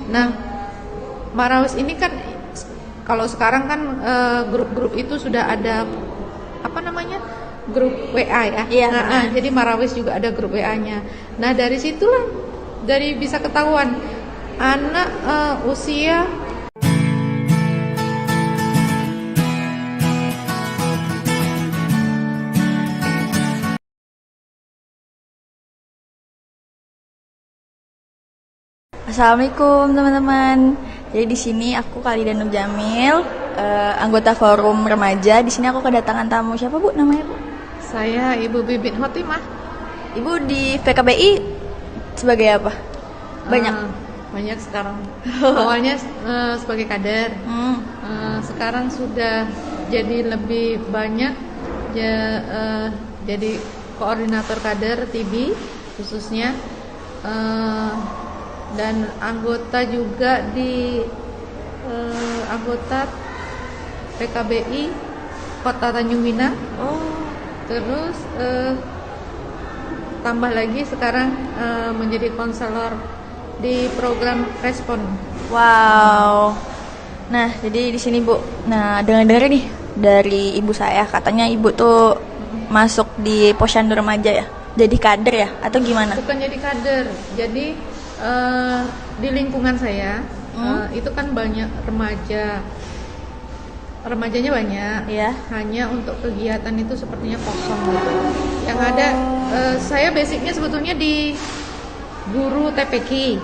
Nah, Marawis ini kan kalau sekarang kan grup-grup itu sudah ada apa namanya? Grup WA ya. Iya. Jadi Marawis juga ada grup WA-nya. Nah, dari situlah bisa ketahuan anak usia Assalamualaikum teman-teman. Jadi di sini aku Khalida Nur Jamil, anggota forum remaja. Di sini aku kedatangan tamu. Siapa Bu namanya Bu? saya Ibu Bibit Hotimah. Ibu di VKBI sebagai apa? Banyak. Banyak sekarang. Awalnya sebagai kader. Sekarang sudah jadi lebih banyak jadi koordinator kader TB khususnya. Dan anggota juga di anggota PKBI Kota Tanjung Pinang. Terus tambah lagi sekarang menjadi konselor di program Respon. Wow. Nah, jadi di sini Bu. Nah, dengar-dengar nih dari ibu saya, katanya ibu tuh masuk di Posyandu Remaja ya. Jadi kader ya atau gimana? Bukan jadi kader. Jadi di lingkungan saya itu kan banyak remajanya banyak. Iya. Hanya untuk kegiatan itu sepertinya kosong gitu. Yang ada saya basicnya sebetulnya di guru TPQ.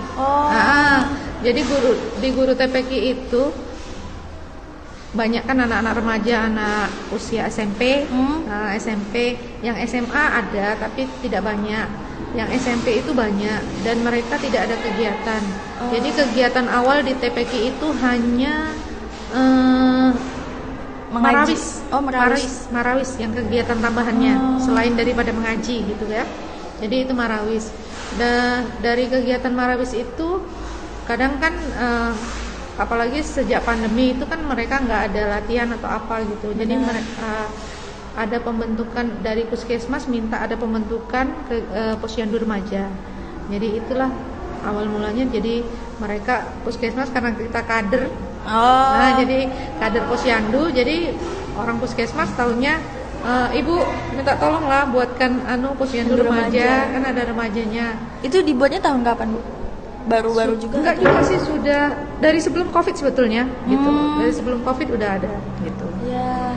Jadi guru TPQ itu banyak kan anak-anak remaja, anak usia SMP, SMP, yang SMA ada tapi tidak banyak. Yang SMP itu banyak dan mereka tidak ada kegiatan. Jadi kegiatan awal di TPQ itu hanya Marawis yang kegiatan tambahannya selain daripada mengaji gitu ya. Jadi itu Marawis. Dan dari kegiatan Marawis itu kadang kan apalagi sejak pandemi itu kan mereka nggak ada latihan atau apa gitu. Jadi mereka ada pembentukan dari puskesmas minta ada pembentukan ke posyandu remaja. Jadi itulah awal mulanya. Jadi mereka puskesmas karena kita kader. Nah, jadi kader posyandu. Jadi orang puskesmas tahunya ibu minta tolonglah buatkan posyandu remaja, kan ada remajanya. Itu dibuatnya tahun kapan Bu? Baru-baru juga? Enggak juga sih, sudah dari sebelum Covid sebetulnya gitu. Dari sebelum Covid udah ada gitu. Ya.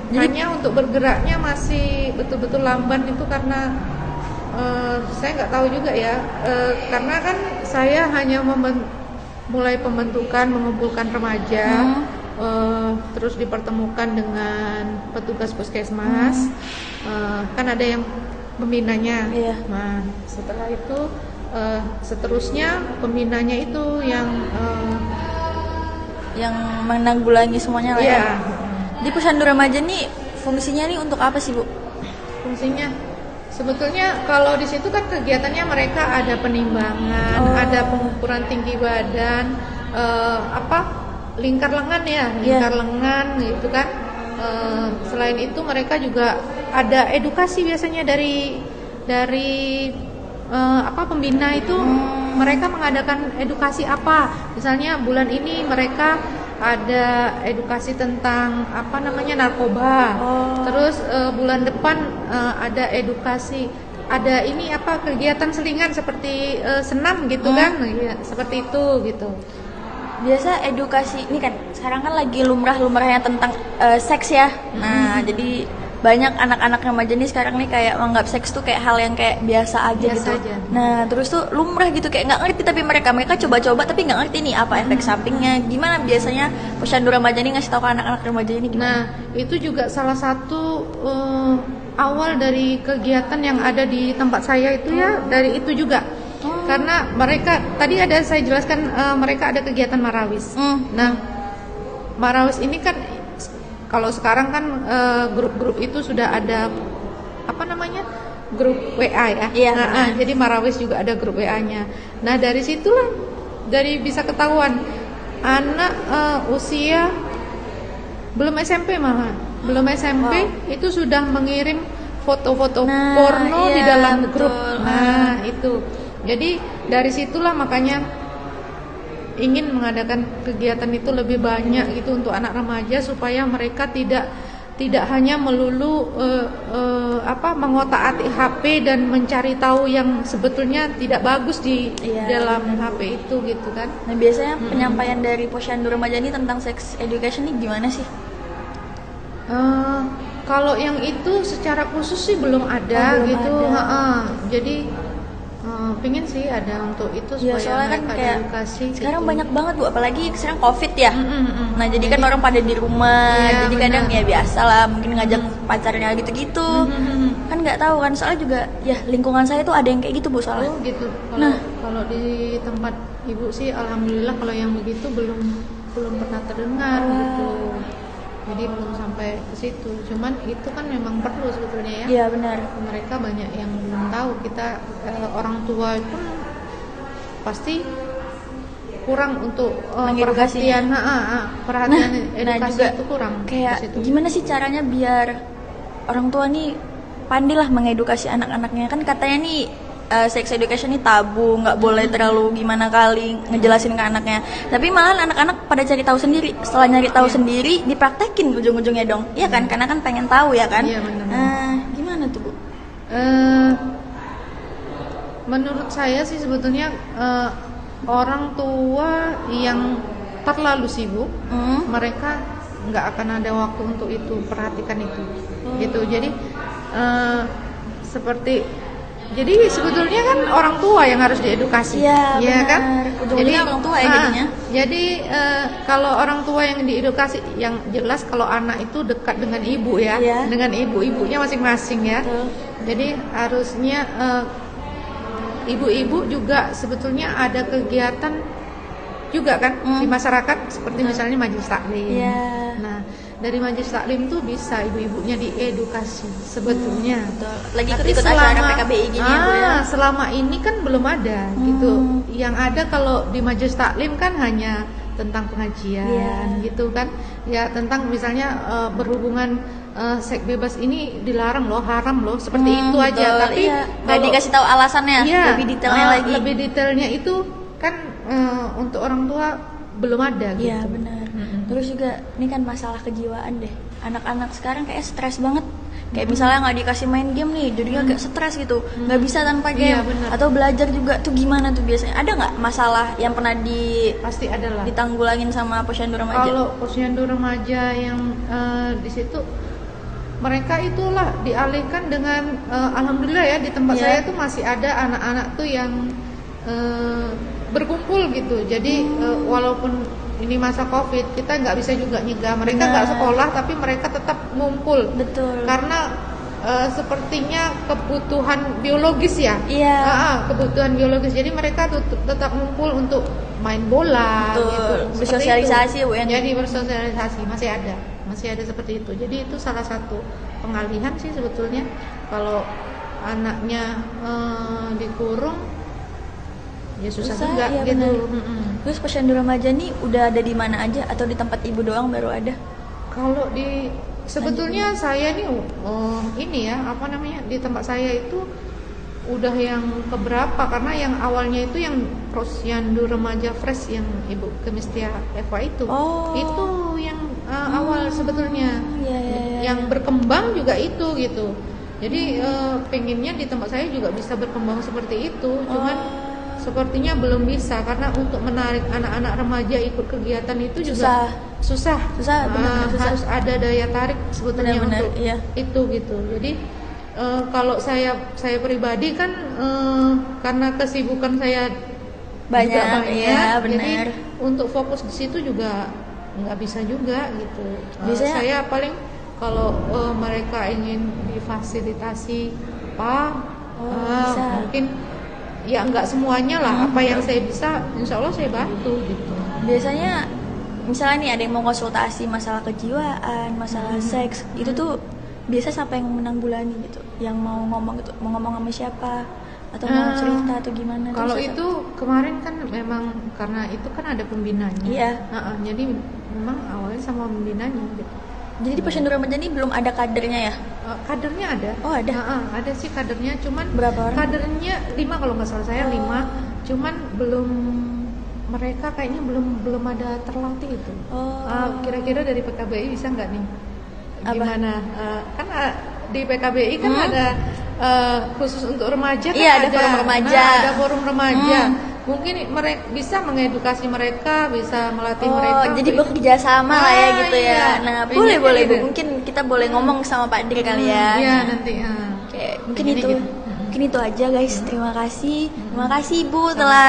Hanya untuk bergeraknya masih betul-betul lamban itu karena saya nggak tahu juga ya, karena kan saya hanya mulai pembentukan, mengumpulkan remaja, terus dipertemukan dengan petugas puskesmas, kan ada yang pembinanya. Nah setelah itu seterusnya pembinanya itu yang menanggulangi semuanya lah ya. Di Posyandu Remaja nih fungsinya nih untuk apa sih Bu? Fungsinya sebetulnya kalau di situ kan kegiatannya mereka ada penimbangan, ada pengukuran tinggi badan, lingkar lengan ya, lingkar lengan gitu kan. Selain itu mereka juga ada edukasi biasanya dari pembina itu mereka mengadakan edukasi apa. Misalnya bulan ini mereka ada edukasi tentang narkoba. Terus bulan depan ada edukasi, ada kegiatan selingan seperti senam gitu kan. Ya, seperti itu gitu. Biasa edukasi ini kan sekarang kan lagi lumrah-lumrahnya tentang seks ya. Nah, jadi banyak anak-anak remaja nih sekarang nih kayak menganggap seks tuh kayak hal yang kayak biasa aja. Nah terus tuh lumrah gitu kayak nggak ngerti, tapi mereka coba-coba tapi nggak ngerti nih apa efek sampingnya. Gimana biasanya Posyandu Remaja nih ngasih tahu ke anak-anak remaja ini gimana? Nah itu juga salah satu awal dari kegiatan yang ada di tempat saya itu ya, dari itu juga. Karena mereka tadi ada saya jelaskan mereka ada kegiatan Marawis. Nah Marawis ini kan kalau sekarang kan grup-grup itu sudah ada grup WA ya. Jadi Marawis juga ada grup WA-nya. Nah dari situlah bisa ketahuan anak usia belum SMP malah belum SMP itu sudah mengirim foto-foto porno di dalam grup. Nah itu jadi dari situlah makanya ingin mengadakan kegiatan itu lebih banyak gitu untuk anak remaja supaya mereka tidak hanya melulu mengotak-atik HP dan mencari tahu yang sebetulnya tidak bagus di dalam HP itu gitu kan. Nah biasanya penyampaian dari Posyandu Remaja ini tentang sex education ini gimana sih? Kalau yang itu secara khusus sih belum ada belum gitu. ada. Jadi pengen sih ada untuk itu Ya, supaya soalnya kan mereka kayak edukasi. sekarang gitu. banyak banget Bu, apalagi sekarang COVID ya. Nah jadi kan Jadi- orang pada di rumah, Iya, jadi kadang benar. ya biasa lah mungkin ngajak pacarnya gitu-gitu. Kan nggak tahu kan, soalnya juga ya lingkungan saya tuh ada yang kayak gitu Bu soalnya. Oh gitu. Nah. Kalau di tempat ibu sih, alhamdulillah kalau yang begitu belum pernah terdengar gitu. Jadi belum sampai ke situ. Cuman itu kan memang perlu sebetulnya ya. Iya benar. Mereka banyak yang belum tahu. Kita orang tua pun pasti kurang untuk Mengedukasinya. perhatian Nah edukasi juga itu kurang kayak di situ. gimana sih caranya biar orang tua nih pandai lah mengedukasi anak-anaknya. Kan katanya nih sex education ini tabu, nggak boleh terlalu gimana kali ngejelasin ke anaknya. Tapi malah anak-anak pada cari tahu sendiri. Setelah nyari tahu sendiri, dipraktekin ujung-ujungnya dong. Iya kan? Karena kan pengen tahu ya kan. Iya, benar. Gimana tuh Bu? Menurut saya sih sebetulnya orang tua yang terlalu sibuk, mereka nggak akan ada waktu untuk itu, perhatikan itu, gitu. Jadi jadi sebetulnya kan orang tua yang harus diedukasi, Iya, ya benar. kan? Ujung-ujungnya orang tua ya jadinya. Jadi kalau orang tua yang diedukasi, yang jelas kalau anak itu dekat dengan ibu ya, Iya. dengan ibu-ibunya masing-masing ya. Betul. Jadi harusnya ibu-ibu juga sebetulnya ada kegiatan juga kan di masyarakat seperti misalnya majelis taklim. Iya. Nah, dari majelis taklim tuh bisa ibu-ibunya diedukasi sebetulnya. Betul. Lagi Tapi ikut-ikut acara PKBI gini ya Bu ya. selama ini kan belum ada gitu. Yang ada kalau di majelis taklim kan hanya tentang pengajian Iya. gitu kan. Ya tentang misalnya berhubungan seks bebas ini dilarang loh, haram loh, seperti itu aja. Betul, Tapi iya. Nggak kalau- dikasih tahu alasannya, Iya, lebih detailnya lagi. Lebih detailnya itu kan untuk orang tua belum ada gitu. Iya benar. Terus juga ini kan masalah kejiwaan deh. Anak-anak sekarang kayak stres banget. Kayak misalnya nggak dikasih main game nih, jadinya agak stres gitu. Nggak bisa tanpa game. Iya, benar. Atau belajar juga tuh gimana tuh biasanya? Ada nggak masalah yang pernah Pasti ada lah. ditanggulangin sama Posyandu Remaja? Kalau posyandu remaja yang di situ mereka itulah dialihkan dengan alhamdulillah ya di tempat Iya. saya tuh masih ada anak-anak tuh yang berkumpul gitu. Jadi walaupun ini masa Covid, kita nggak bisa juga nyegah mereka Benar. nggak sekolah, tapi mereka tetap ngumpul. Betul. Karena sepertinya kebutuhan biologis ya. Iya. Kebutuhan biologis. Jadi mereka tetap ngumpul untuk main bola Betul. gitu. Seperti Bersosialisasi, itu. Bu, ya. Jadi bersosialisasi masih ada seperti itu. Jadi itu salah satu pengalihan sih sebetulnya. Kalau anaknya dikurung ya susah juga iya gitu. benar. Terus Posyandu Remaja nih udah ada di mana aja atau di tempat ibu doang baru ada? Kalau sebetulnya saya nih ini ya apa namanya, di tempat saya itu udah yang keberapa, karena yang awalnya itu yang Posyandu Remaja Fresh yang Ibu Kemistia Eva itu. Oh. Itu yang awal sebetulnya. Iya, iya, iya. Yang berkembang juga itu gitu. Jadi pengennya di tempat saya juga bisa berkembang seperti itu. Cuman sepertinya belum bisa, karena untuk menarik anak-anak remaja ikut kegiatan itu juga susah. benar-benar susah. Harus ada daya tarik sebetulnya Benar-benar, untuk iya. itu gitu. Jadi kalau saya pribadi kan karena kesibukan saya Banyak, juga banyak, iya, jadi benar. untuk fokus di situ juga nggak bisa juga gitu. Biasanya- Saya paling kalau mereka ingin difasilitasi bisa. mungkin ya nggak semuanya lah, apa yang saya bisa insya Allah saya bantu gitu. Biasanya misalnya nih ada yang mau konsultasi masalah kejiwaan, masalah seks, itu tuh biasa siapa yang menanggulangi gitu? Yang mau ngomong gitu, mau ngomong sama siapa? Atau mau cerita atau gimana? Kalau Terus itu kemarin kan memang karena itu kan ada pembinanya. Iya. Jadi memang awalnya sama pembinanya gitu. jadi di Posyandu Remaja ini belum ada kadernya ya? Kadernya ada. Oh, ada? Ada sih kadernya, cuman Berapa orang? kadernya 5 kalau nggak salah saya 5, cuman belum mereka kayaknya belum ada terlatih itu. Kira-kira dari PKBI bisa nggak nih? Gimana? Kan di PKBI kan ada khusus untuk remaja kan, Iya, ada forum remaja. Ada forum remaja. Mungkin mereka bisa mengedukasi mereka, bisa melatih mereka. Jadi bekerja sama lah ya gitu iya. ya. Nah, Pengennya boleh gitu. Bu. Mungkin kita boleh ngomong sama Pak Dir kali ya. Iya, nanti. Oke, mungkin Pengennya itu. gitu. Mungkin itu aja guys. Terima kasih. Terima kasih Ibu telah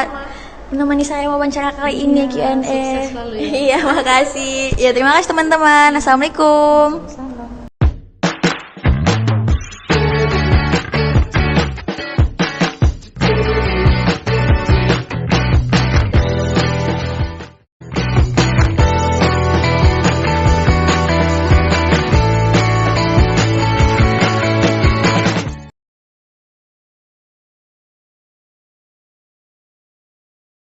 menemani saya wawancara kali ini Q&A. Sukses selalu ya. Iya, makasih. Ya, terima kasih teman-teman. Assalamualaikum. Sama.